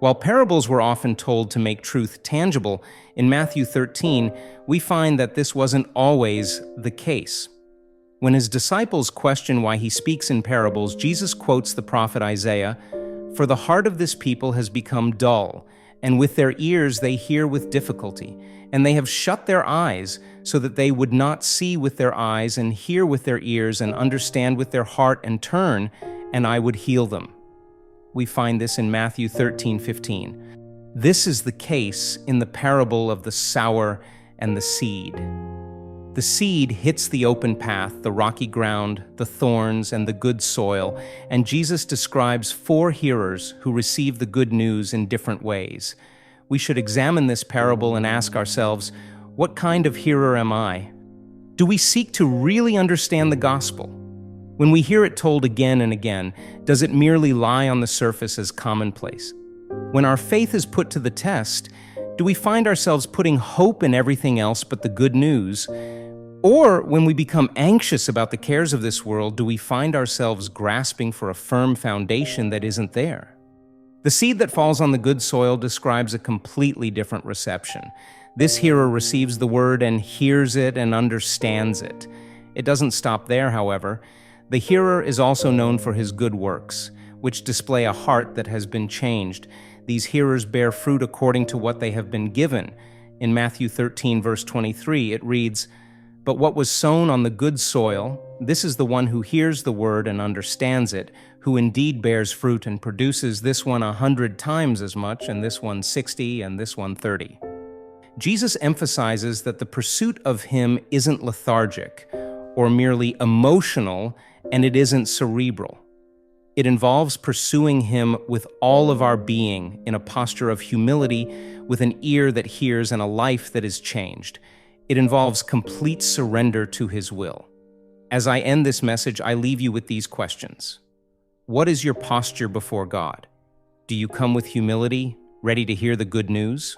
While parables were often told to make truth tangible, in Matthew 13, we find that this wasn't always the case. When his disciples question why he speaks in parables, Jesus quotes the prophet Isaiah, "For the heart of this people has become dull, and with their ears they hear with difficulty, and they have shut their eyes, so that they would not see with their eyes, and hear with their ears, and understand with their heart, and turn, and I would heal them." We find this in Matthew 13:15. This is the case in the parable of the sower and the seed. The seed hits the open path, the rocky ground, the thorns, and the good soil, and Jesus describes 4 hearers who receive the good news in different ways. We should examine this parable and ask ourselves, what kind of hearer am I? Do we seek to really understand the gospel? When we hear it told again and again, does it merely lie on the surface as commonplace? When our faith is put to the test, do we find ourselves putting hope in everything else but the good news? Or when we become anxious about the cares of this world, do we find ourselves grasping for a firm foundation that isn't there? The seed that falls on the good soil describes a completely different reception. This hearer receives the word and hears it and understands it. It doesn't stop there, however. The hearer is also known for his good works, which display a heart that has been changed. These hearers bear fruit according to what they have been given. In Matthew 13, verse 23, it reads, "But what was sown on the good soil, this is the one who hears the word and understands it, who indeed bears fruit and produces this one 100 times as much, and this one 60, and this one 30. Jesus emphasizes that the pursuit of him isn't lethargic or merely emotional, and it isn't cerebral. It involves pursuing him with all of our being in a posture of humility, with an ear that hears and a life that is changed. It involves complete surrender to his will. As I end this message, I leave you with these questions. What is your posture before God? Do you come with humility, ready to hear the good news?